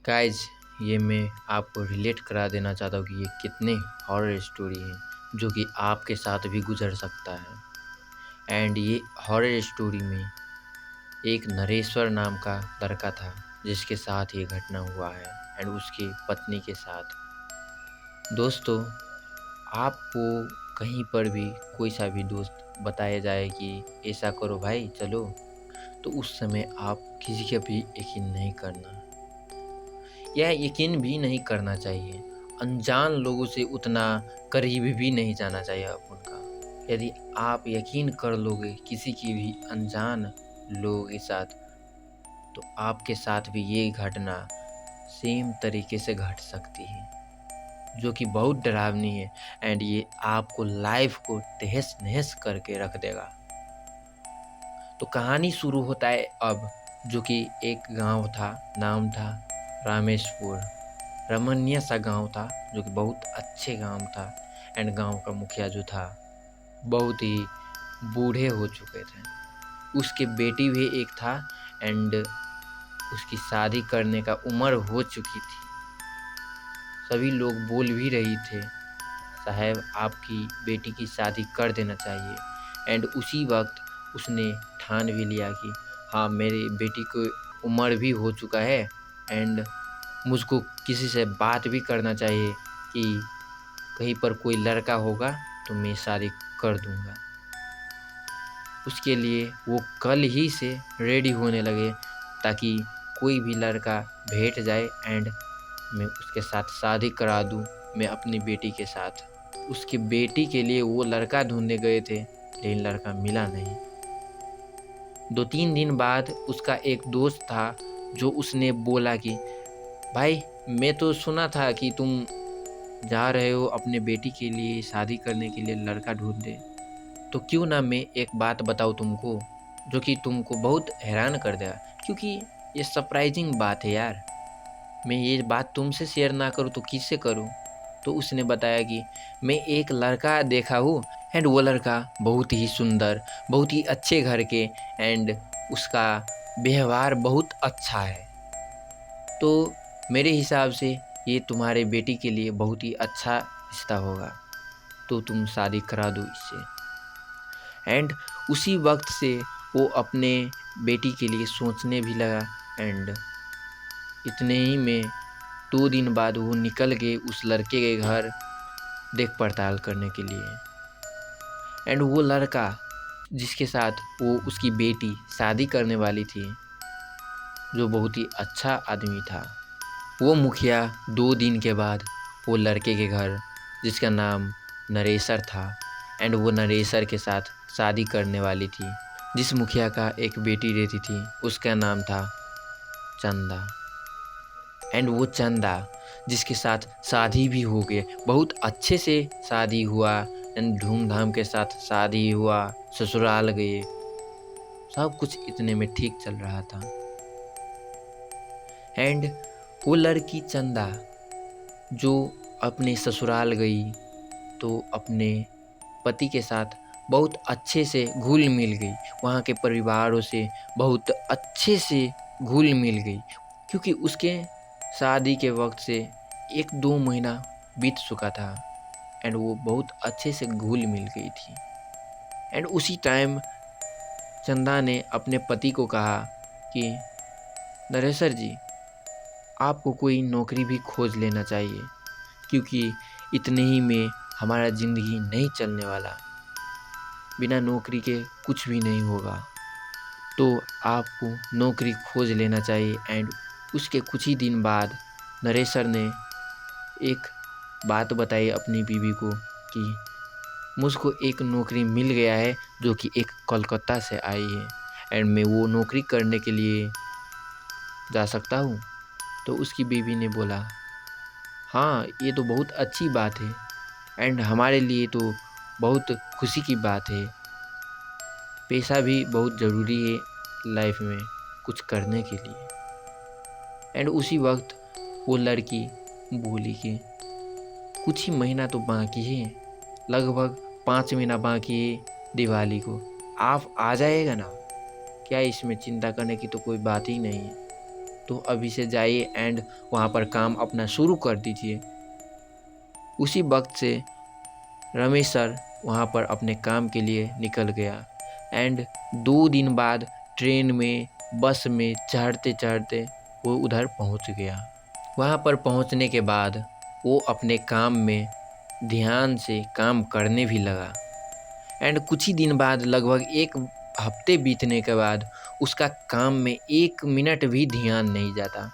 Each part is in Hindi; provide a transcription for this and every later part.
गाइज, ये मैं आपको रिलेट करा देना चाहता हूँ कि ये कितने हॉरर स्टोरी हैं जो कि आपके साथ भी गुजर सकता है। एंड ये हॉरर स्टोरी में एक नरेश्वर नाम का लड़का था जिसके साथ ये घटना हुआ है एंड उसकी पत्नी के साथ। दोस्तों, आपको कहीं पर भी कोई सा भी दोस्त बताया जाए कि ऐसा करो भाई चलो, तो उस समय आप किसी का भी यकीन नहीं करना। यह यकीन भी नहीं करना चाहिए। अनजान लोगों से उतना करीब भी नहीं जाना चाहिए आप उनका। यदि आप यकीन कर लोगे किसी की भी अनजान लोगों के साथ, तो आपके साथ भी ये घटना सेम तरीके से घट सकती है, जो कि बहुत डरावनी है। एंड ये आपको लाइफ को तहस नहस करके रख देगा। तो कहानी शुरू होता है अब, जो कि एक गांव था, नाम था रामेश्वर। रमणीय सा गांव था जो कि बहुत अच्छे गांव था। एंड गांव का मुखिया जो था बहुत ही बूढ़े हो चुके थे। उसके बेटी भी एक था एंड उसकी शादी करने का उम्र हो चुकी थी। सभी लोग बोल भी रही थे, साहब आपकी बेटी की शादी कर देना चाहिए। एंड उसी वक्त उसने ठान भी लिया कि हाँ, मेरी बेटी को उम्र भी हो चुका है एंड मुझको किसी से बात भी करना चाहिए कि कहीं पर कोई लड़का होगा तो मैं शादी कर दूंगा। उसके लिए वो कल ही से रेडी होने लगे ताकि कोई भी लड़का भेंट जाए एंड मैं उसके साथ शादी करा दूं, मैं अपनी बेटी के साथ। उसकी बेटी के लिए वो लड़का ढूंढने गए थे लेकिन लड़का मिला नहीं। 2-3 दिन बाद उसका एक दोस्त था जो उसने बोला कि भाई, मैं तो सुना था कि तुम जा रहे हो अपने बेटी के लिए शादी करने के लिए लड़का ढूंढने, तो क्यों ना मैं एक बात बताऊँ तुमको जो कि तुमको बहुत हैरान कर देगा, क्योंकि ये सरप्राइजिंग बात है यार। मैं ये बात तुमसे शेयर ना करूँ तो किससे करूँ। तो उसने बताया कि मैं एक लड़का देखा हूँ एंड वो लड़का बहुत ही सुंदर, बहुत ही अच्छे घर के एंड उसका व्यवहार बहुत अच्छा है। तो मेरे हिसाब से ये तुम्हारे बेटी के लिए बहुत ही अच्छा रिश्ता होगा, तो तुम शादी करा दो इससे। एंड उसी वक्त से वो अपने बेटी के लिए सोचने भी लगा। एंड इतने ही में 2 दिन बाद वो निकल गए उस लड़के के घर देख पड़ताल करने के लिए। एंड वो लड़का जिसके साथ वो उसकी बेटी शादी करने वाली थी, जो बहुत ही अच्छा आदमी था, वो मुखिया 2 दिन के बाद वो लड़के के घर, जिसका नाम नरेशर था एंड वो नरेशर के साथ शादी करने वाली थी। जिस मुखिया का एक बेटी रहती थी उसका नाम था चंदा। एंड वो चंदा जिसके साथ शादी भी हो गई, बहुत अच्छे से शादी हुआ एंड धूमधाम के साथ शादी हुआ, ससुराल गए, सब कुछ इतने में ठीक चल रहा था। एंड वो लड़की चंदा जो अपने ससुराल गई तो अपने पति के साथ बहुत अच्छे से घुल मिल गई, वहाँ के परिवारों से बहुत अच्छे से घुल मिल गई, क्योंकि उसके शादी के वक्त से 1-2 महीना बीत चुका था एंड वो बहुत अच्छे से घुल मिल गई थी। एंड उसी टाइम चंदा ने अपने पति को कहा कि नरेशर जी, आपको कोई नौकरी भी खोज लेना चाहिए, क्योंकि इतने ही में हमारा ज़िंदगी नहीं चलने वाला, बिना नौकरी के कुछ भी नहीं होगा, तो आपको नौकरी खोज लेना चाहिए। एंड उसके कुछ ही दिन बाद नरेशर ने एक बात बताई अपनी बीवी को कि मुझको एक नौकरी मिल गया है जो कि एक कोलकाता से आई है एंड मैं वो नौकरी करने के लिए जा सकता हूँ। तो उसकी बीवी ने बोला, हाँ, ये तो बहुत अच्छी बात है एंड हमारे लिए तो बहुत खुशी की बात है। पैसा भी बहुत ज़रूरी है लाइफ में कुछ करने के लिए। एंड उसी वक्त वो लड़की बोली कि कुछ ही महीना तो बाकी है, लगभग 5 महीना बाकी है दिवाली को, आप आ जाएगा ना, क्या इसमें चिंता करने की तो कोई बात ही नहीं है। तो अभी से जाइए एंड वहाँ पर काम अपना शुरू कर दीजिए। उसी वक्त से रमेश सर वहाँ पर अपने काम के लिए निकल गया एंड 2 दिन बाद ट्रेन में बस में चढ़ते चढ़ते वो उधर पहुँच गया। वहाँ पर पहुँचने के बाद वो अपने काम में ध्यान से काम करने भी लगा एंड कुछ ही दिन बाद लगभग 1 हफ्ते बीतने के बाद उसका काम में 1 मिनट भी ध्यान नहीं जाता।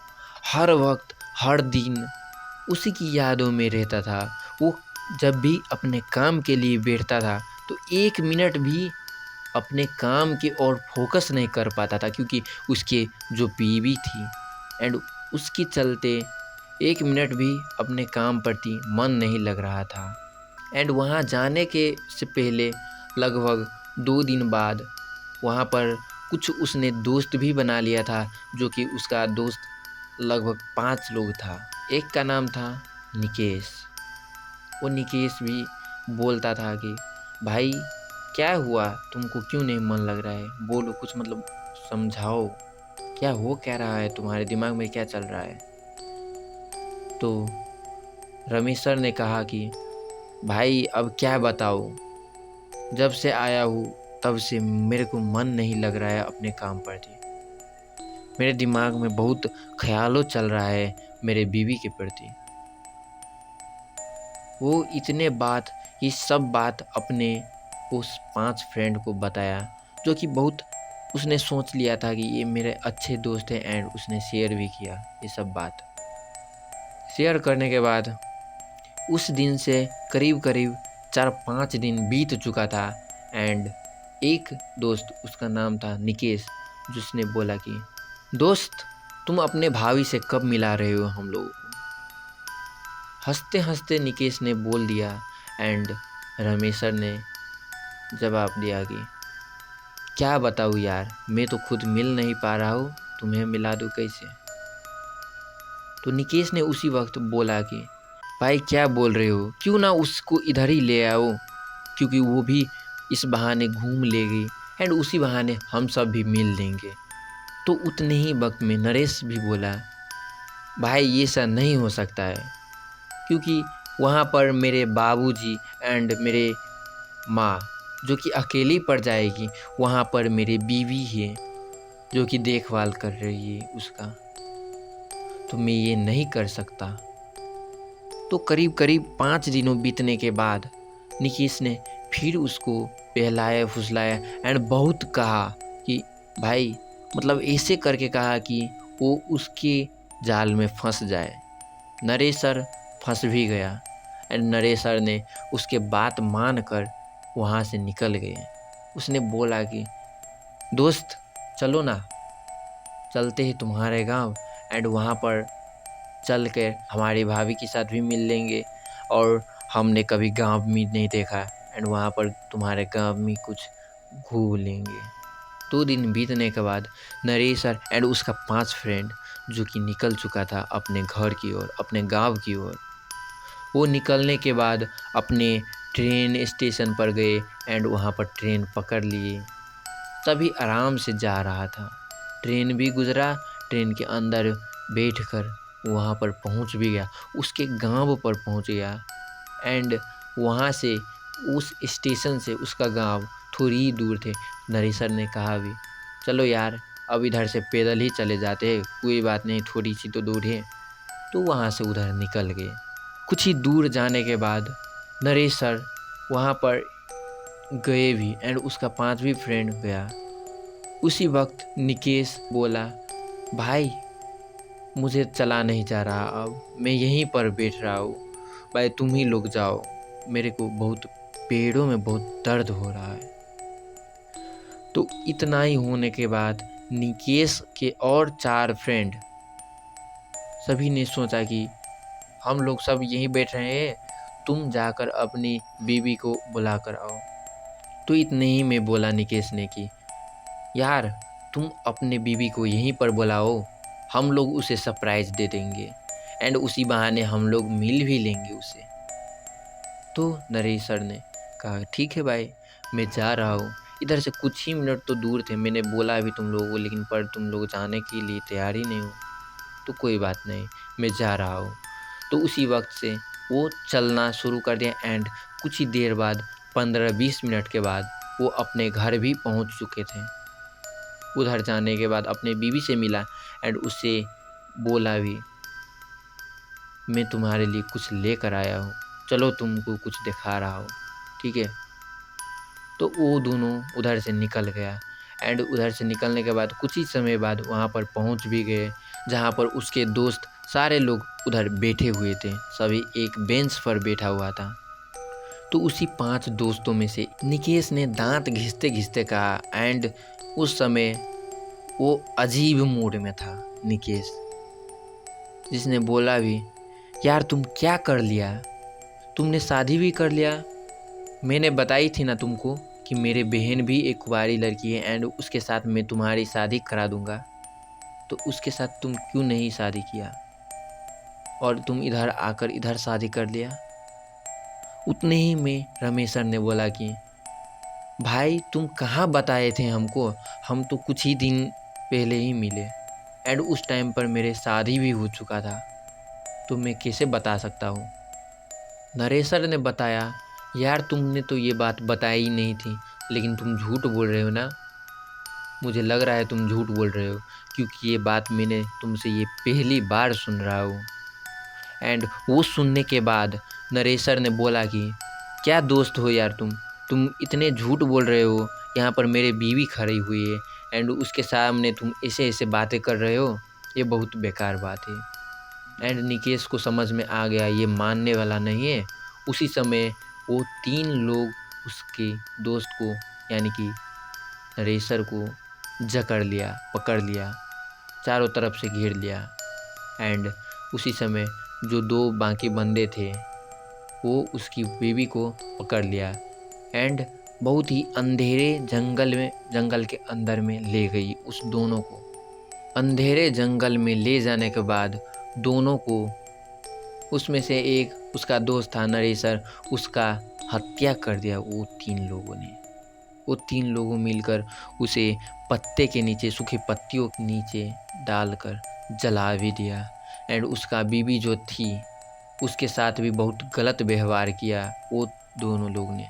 हर वक्त हर दिन उसी की यादों में रहता था। वो जब भी अपने काम के लिए बैठता था तो 1 मिनट भी अपने काम की ओर फोकस नहीं कर पाता था, क्योंकि उसके जो बीवी थी एंड उसके चलते 1 मिनट भी अपने काम प्रति मन नहीं लग रहा था। एंड वहाँ जाने के से पहले लगभग 2 दिन बाद वहाँ पर कुछ उसने दोस्त भी बना लिया था, जो कि उसका दोस्त लगभग 5 लोग था। एक का नाम था निकेश। वो निकेश भी बोलता था कि भाई क्या हुआ, तुमको क्यों नहीं मन लग रहा है, बोलो कुछ, मतलब समझाओ, क्या हो क्या रहा है, तुम्हारे दिमाग में क्या चल रहा है। तो रमेश सर ने कहा कि भाई अब क्या बताओ, जब से आया हूँ तब से मेरे को मन नहीं लग रहा है अपने काम पर जी। मेरे दिमाग में बहुत ख्यालों चल रहा है मेरे बीवी के प्रति। वो ये सब बात अपने उस 5 फ्रेंड को बताया, जो कि बहुत उसने सोच लिया था कि ये मेरे अच्छे दोस्त हैं एंड उसने शेयर भी किया ये सब बात। शेयर करने के बाद उस दिन से करीब 4-5 दिन बीत चुका था एंड एक दोस्त, उसका नाम था निकेश, जिसने बोला कि दोस्त तुम अपने भाभी से कब मिला रहे हो हम लोगों को। हंसते हंसते निकेश ने बोल दिया एंड रमेश सर ने जवाब दिया कि क्या बताऊँ यार, मैं तो खुद मिल नहीं पा रहा हूँ, तुम्हें मिला दूँ कैसे। तो निकेश ने उसी वक्त बोला कि भाई क्या बोल रहे हो, क्यों ना उसको इधर ही ले आओ, क्योंकि वो भी इस बहाने घूम लेगी एंड उसी बहाने हम सब भी मिल लेंगे। तो उतने ही वक्त में नरेश भी बोला भाई ये सब नहीं हो सकता है, क्योंकि वहाँ पर मेरे बाबूजी एंड मेरे माँ जो कि अकेली पड़ जाएगी, वहाँ पर मेरी बीवी है जो कि देखभाल कर रही है उसका, तो मैं ये नहीं कर सकता। तो करीब 5 दिनों बीतने के बाद निकेश ने फिर उसको बहलाया फुसलाया एंड बहुत कहा कि भाई, मतलब ऐसे करके कहा कि वो उसके जाल में फंस जाए। नरेश सर फंस भी गया एंड नरेश सर ने उसके बात मान कर वहाँ से निकल गए। उसने बोला कि दोस्त चलो ना, चलते हैं तुम्हारे गांव एंड वहाँ पर चल कर हमारी भाभी के साथ भी मिल लेंगे, और हमने कभी गांव भी नहीं देखा एंड वहाँ पर तुम्हारे गांव में कुछ घूम लेंगे। 2 दिन बीतने के बाद नरेश सर एंड उसका 5 फ्रेंड जो कि निकल चुका था अपने घर की ओर, अपने गांव की ओर। वो निकलने के बाद अपने ट्रेन स्टेशन पर गए एंड वहाँ पर ट्रेन पकड़ लिए। तभी आराम से जा रहा था, ट्रेन भी गुजरा, ट्रेन के अंदर बैठकर वहाँ पर पहुँच भी गया, उसके गांव पर पहुँच गया एंड वहाँ से उस स्टेशन से उसका गांव थोड़ी ही दूर थे। नरेश सर ने कहा भी चलो यार अब इधर से पैदल ही चले जाते हैं, कोई बात नहीं, थोड़ी सी तो दूर है। तो वहाँ से उधर निकल गए। कुछ ही दूर जाने के बाद नरेश सर वहाँ पर गए भी एंड उसका 5वीं फ्रेंड गया। उसी वक्त निकेश बोला भाई मुझे चला नहीं जा रहा, अब मैं यहीं पर बैठ रहा हूँ, भाई तुम ही लोग जाओ, मेरे को बहुत पेड़ों में बहुत दर्द हो रहा है। तो इतना ही होने के बाद निकेश के और 4 फ्रेंड सभी ने सोचा कि हम लोग सब यहीं बैठ रहे हैं, तुम जाकर अपनी बीवी को बुला कर आओ। तो इतने ही में बोला निकेश ने कि यार तुम अपने बीवी को यहीं पर बुलाओ, हम लोग उसे सरप्राइज़ दे देंगे एंड उसी बहाने हम लोग मिल भी लेंगे उसे। तो नरेश सर ने कहा ठीक है भाई, मैं जा रहा हूँ। इधर से कुछ ही मिनट तो दूर थे, मैंने बोला भी तुम लोगों को, लेकिन पर तुम लोग जाने के लिए तैयार ही नहीं हो। तो कोई बात नहीं, मैं जा रहा हूँ। तो उसी वक्त से वो चलना शुरू कर दिया एंड कुछ ही देर बाद 15-20 मिनट के बाद वो अपने घर भी पहुँच चुके थे। उधर जाने के बाद अपने बीवी से मिला एंड उससे बोला भी, मैं तुम्हारे लिए कुछ लेकर आया हूँ, चलो तुमको कुछ दिखा रहा हूँ, ठीक है। तो वो दोनों उधर से निकल गया एंड उधर से निकलने के बाद कुछ ही समय बाद वहाँ पर पहुँच भी गए, जहाँ पर उसके दोस्त सारे लोग उधर बैठे हुए थे, सभी एक बेंच पर बैठा हुआ था। तो उसी 5 दोस्तों में से निकेश ने दांत घिसते-घिसते कहा एंड उस समय वो अजीब मूड में था निकेश, जिसने बोला भी, यार तुम क्या कर लिया? तुमने शादी भी कर लिया? मैंने बताई थी ना तुमको कि मेरे बहन भी एक कुंवारी लड़की है एंड उसके साथ मैं तुम्हारी शादी करा दूंगा। तो उसके साथ तुम क्यों नहीं शादी किया और तुम इधर आकर इधर शादी कर लिया? उतने ही में रमेशर ने बोला कि भाई तुम कहाँ बताए थे हमको, हम तो कुछ ही दिन पहले ही मिले एंड उस टाइम पर मेरे शादी भी हो चुका था, तो मैं कैसे बता सकता हूँ? नरेशर ने बताया, यार तुमने तो ये बात बताई ही नहीं थी, लेकिन तुम झूठ बोल रहे हो ना? मुझे लग रहा है तुम झूठ बोल रहे हो, क्योंकि ये बात मैंने तुमसे ये पहली बार सुन रहा हूँ। एंड वो सुनने के बाद नरेशर ने बोला कि क्या दोस्त हो यार तुम इतने झूठ बोल रहे हो, यहाँ पर मेरे बीवी खड़ी हुई है एंड उसके सामने तुम ऐसे ऐसे बातें कर रहे हो, ये बहुत बेकार बात है। एंड निकेश को समझ में आ गया ये मानने वाला नहीं है। उसी समय वो 3 लोग उसके दोस्त को यानी कि नरेशर को पकड़ लिया, चारों तरफ से घेर लिया एंड उसी समय जो 2 बाकी बंदे थे वो उसकी बीवी को पकड़ लिया एंड बहुत ही अंधेरे जंगल के अंदर में ले गई उस दोनों को। अंधेरे जंगल में ले जाने के बाद दोनों को, उसमें से एक उसका दोस्त था नरेशर, उसका हत्या कर दिया वो 3 लोगों ने। वो 3 लोगों मिलकर उसे पत्ते के नीचे, सूखी पत्तियों के नीचे डालकर जला भी दिया एंड उसका बीवी जो थी उसके साथ भी बहुत गलत व्यवहार किया वो दोनों लोग ने।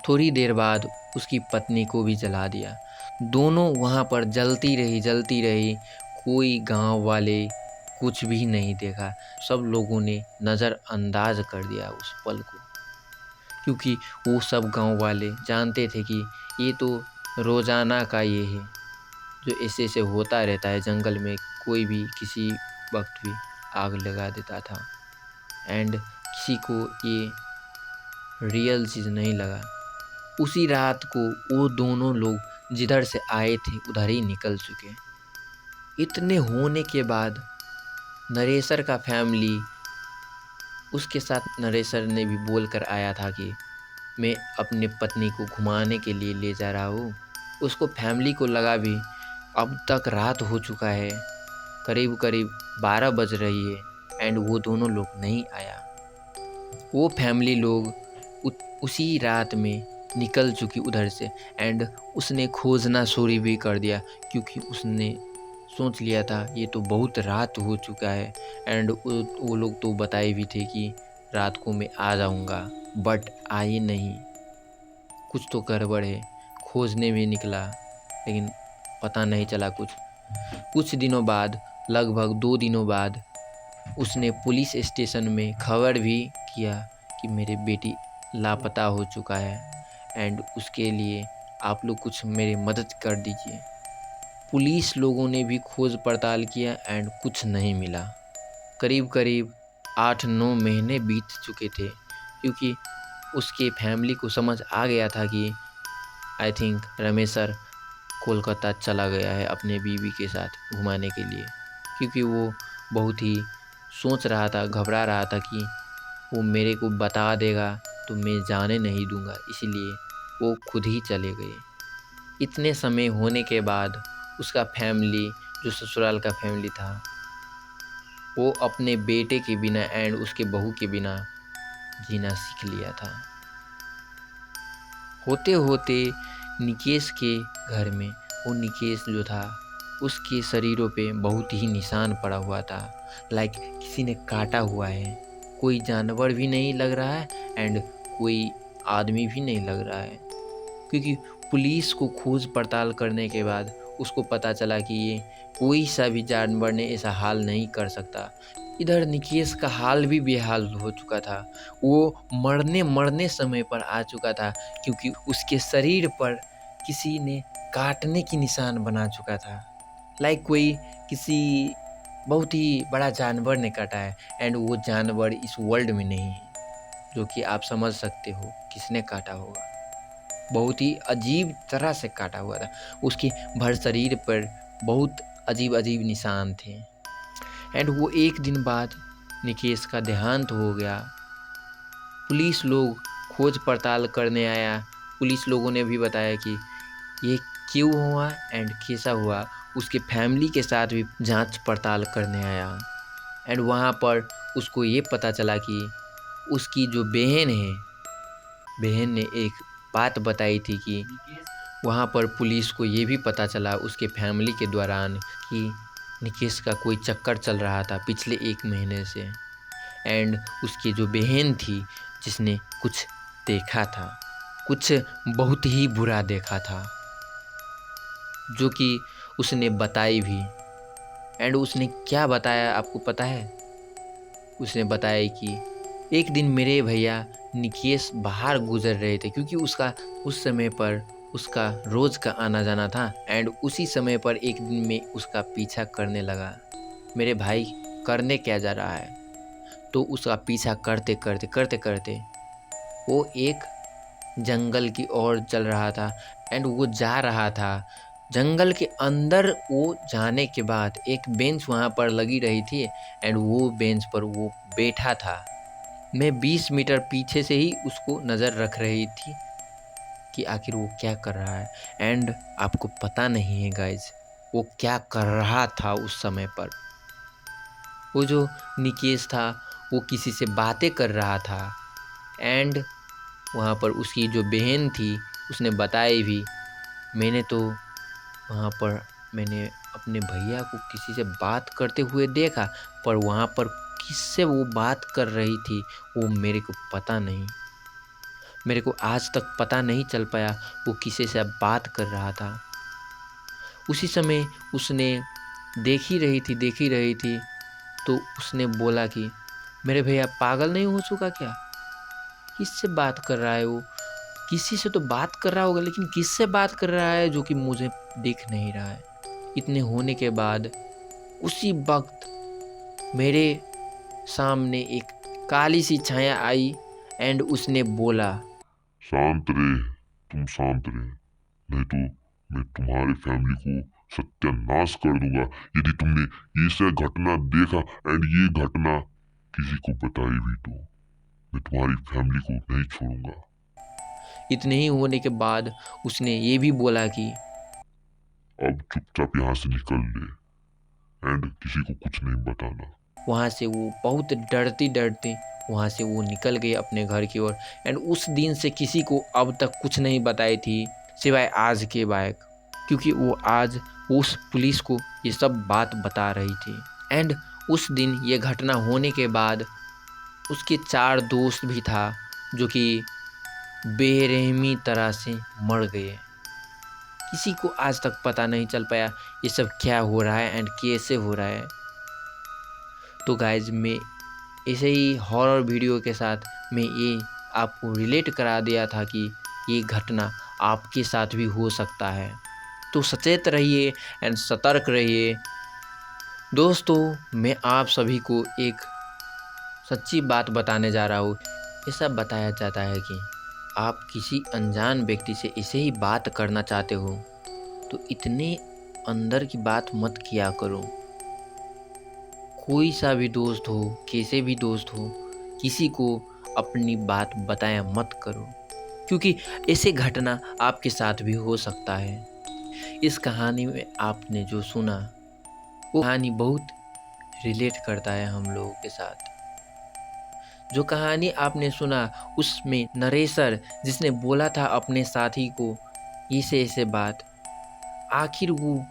थोड़ी देर बाद उसकी पत्नी को भी जला दिया। दोनों वहाँ पर जलती रही। कोई गांव वाले कुछ भी नहीं देखा। सब लोगों ने नज़रअंदाज कर दिया उस पल को, क्योंकि वो सब गांव वाले जानते थे कि ये तो रोज़ाना का ये है जो ऐसे ऐसे होता रहता है जंगल में, कोई भी किसी वक्त भी आग लगा देता था एंड किसी को ये रियल चीज़ नहीं लगा। उसी रात को वो दोनों लोग जिधर से आए थे उधर ही निकल चुके। इतने होने के बाद नरेशर का फैमिली, उसके साथ नरेशर ने भी बोल कर आया था कि मैं अपनी पत्नी को घुमाने के लिए ले जा रहा हूँ। उसको फैमिली को लगा भी अब तक रात हो चुका है, करीब करीब 12 बज रही है एंड वो दोनों लोग नहीं आया। वो फैमिली लोग उसी रात में निकल चुकी उधर से एंड उसने खोजना शुरू भी कर दिया, क्योंकि उसने सोच लिया था ये तो बहुत रात हो चुका है एंड वो लोग तो बताए भी थे कि रात को मैं आ जाऊंगा, बट आए नहीं। कुछ तो गड़बड़ है। खोजने में निकला लेकिन पता नहीं चला कुछ दिनों बाद, लगभग 2 दिनों बाद उसने पुलिस स्टेशन में खबर भी किया कि मेरी बेटी लापता हो चुका है एंड उसके लिए आप लोग कुछ मेरी मदद कर दीजिए। पुलिस लोगों ने भी खोज पड़ताल किया एंड कुछ नहीं मिला। करीब करीब 8-9 महीने बीत चुके थे, क्योंकि उसके फैमिली को समझ आ गया था कि आई थिंक रमेशर कोलकाता चला गया है अपने बीवी के साथ घुमाने के लिए, क्योंकि वो बहुत ही सोच रहा था, घबरा रहा था कि वो मेरे को बता देगा तो मैं जाने नहीं दूंगा, इसीलिए वो खुद ही चले गए। इतने समय होने के बाद उसका फैमिली, जो ससुराल का फैमिली था, वो अपने बेटे के बिना एंड उसके बहू के बिना जीना सीख लिया था। होते होते निकेश के घर में, वो निकेश जो था उसके शरीरों पे बहुत ही निशान पड़ा हुआ था, लाइक किसी ने काटा हुआ है। कोई जानवर भी नहीं लग रहा है एंड कोई आदमी भी नहीं लग रहा है, क्योंकि पुलिस को खोज पड़ताल करने के बाद उसको पता चला कि ये कोई सा भी जानवर ने ऐसा हाल नहीं कर सकता। इधर निकेश का हाल भी बेहाल हो चुका था। वो मरने मरने समय पर आ चुका था, क्योंकि उसके शरीर पर किसी ने काटने की निशान बना चुका था, लाइक कोई किसी बहुत ही बड़ा जानवर ने काटा है एंड वो जानवर इस वर्ल्ड में नहीं है, जो कि आप समझ सकते हो किसने काटा होगा। बहुत ही अजीब तरह से काटा हुआ था। उसके भर शरीर पर बहुत अजीब अजीब निशान थे एंड वो एक दिन बाद निकेश का देहांत हो गया। पुलिस लोग खोज पड़ताल करने आया। पुलिस लोगों ने भी बताया कि ये क्यों हुआ एंड कैसा हुआ। उसके फैमिली के साथ भी जांच पड़ताल करने आया एंड वहाँ पर उसको ये पता चला कि उसकी जो बहन ने एक बात बताई थी कि वहाँ पर पुलिस को ये भी पता चला उसके फैमिली के दौरान कि निकेश का कोई चक्कर चल रहा था पिछले 1 महीने से एंड उसकी जो बहन थी जिसने कुछ देखा था, कुछ बहुत ही बुरा देखा था, जो कि उसने बताई भी। एंड उसने क्या बताया आपको पता है? उसने बताया कि एक दिन मेरे भैया निकेश बाहर गुजर रहे थे, क्योंकि उसका उस समय पर उसका रोज़ का आना जाना था एंड उसी समय पर एक दिन में उसका पीछा करने लगा। मेरे भाई करने क्या जा रहा है, तो उसका पीछा करते करते करते करते वो एक जंगल की ओर चल रहा था एंड वो जा रहा था। जंगल के अंदर वो जाने के बाद एक बेंच वहाँ पर लगी रही थी एंड वो बेंच पर वो बैठा था। मैं 20 मीटर पीछे से ही उसको नज़र रख रही थी कि आखिर वो क्या कर रहा है। एंड आपको पता नहीं है गाइज, वो क्या कर रहा था उस समय पर। वो जो निकेश था वो किसी से बातें कर रहा था एंड वहाँ पर उसकी जो बहन थी उसने बताई भी, मैंने तो वहाँ पर मैंने अपने भैया को किसी से बात करते हुए देखा, पर वहाँ पर किससे वो बात कर रही थी वो मेरे को पता नहीं। मेरे को आज तक पता नहीं चल पाया वो किसी से बात कर रहा था। उसी समय उसने देख ही रही थी तो उसने बोला कि मेरे भैया पागल नहीं हो चुका क्या? किससे बात कर रहा है वो? किसी से तो बात कर रहा होगा, लेकिन किससे बात कर रहा है जो कि मुझे दिख नहीं रहा है। इतने होने के बाद उसी वक्त मेरे सामने एक काली सी छाया आई एंड उसने बोला, शांत रहे, तुम शांत रहे, नहीं तो मैं तुम्हारे फैमिली को सत्यानाश कर दूंगा यदि तुमने ये सब घटना देखा एंड ये घटना किसी को बताई भी तो मैं तुम्हारी फैमिली को नहीं छोड़ूंगा। इतने ही होने के बाद उसने ये भी बोला कि अब चुपचाप यहाँ से निकल ले एंड किसी को कुछ नहीं बताना। वहाँ से वो बहुत डरते वहाँ से वो निकल गए अपने घर की ओर एंड उस दिन से किसी को अब तक कुछ नहीं बताई थी सिवाय आज के बाइक, क्योंकि वो आज उस पुलिस को ये सब बात बता रही थी। एंड उस दिन ये घटना होने के बाद उसके 4 दोस्त भी था जो कि बेरहमी तरह से मर गए। किसी को आज तक पता नहीं चल पाया ये सब क्या हो रहा है एंड कैसे हो रहा है। तो गाइज मैं ऐसे ही हॉरर वीडियो के साथ मैं ये आपको रिलेट करा दिया था कि ये घटना आपके साथ भी हो सकता है। तो सचेत रहिए एंड सतर्क रहिए। दोस्तों मैं आप सभी को एक सच्ची बात बताने जा रहा हूँ। ऐसा बताया जाता है कि आप किसी अनजान व्यक्ति से ऐसे ही बात करना चाहते हो तो इतने अंदर की बात मत किया करो। कोई सा भी दोस्त हो, कैसे भी दोस्त हो, किसी को अपनी बात बताया मत करो, क्योंकि ऐसे घटना आपके साथ भी हो सकता है। इस कहानी में आपने जो सुना वो कहानी बहुत रिलेट करता है हम लोगों के साथ। जो कहानी आपने सुना उसमें नरेशर जिसने बोला था अपने साथी को ऐसे ऐसे बात, आखिर वो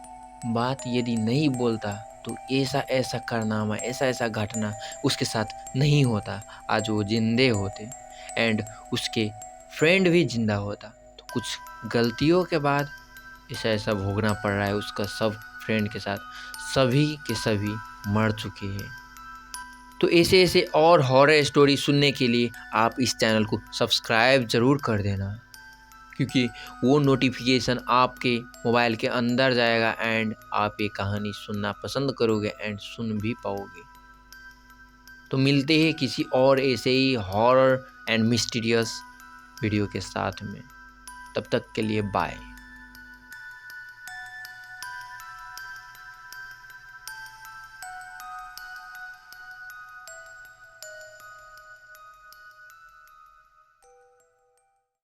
बात यदि नहीं बोलता तो ऐसा ऐसा कारनामा, ऐसा ऐसा घटना उसके साथ नहीं होता। आज वो जिंदे होते एंड उसके फ्रेंड भी जिंदा होता। तो कुछ गलतियों के बाद ऐसा ऐसा भोगना पड़ रहा है उसका। सब फ्रेंड के साथ सभी के सभी मर चुके हैं। तो ऐसे ऐसे और हॉरर स्टोरी सुनने के लिए आप इस चैनल को सब्सक्राइब ज़रूर कर देना, क्योंकि वो नोटिफिकेशन आपके मोबाइल के अंदर जाएगा एंड आप ये कहानी सुनना पसंद करोगे एंड सुन भी पाओगे। तो मिलते हैं किसी और ऐसे ही हॉरर एंड मिस्टीरियस वीडियो के साथ में। तब तक के लिए बाय।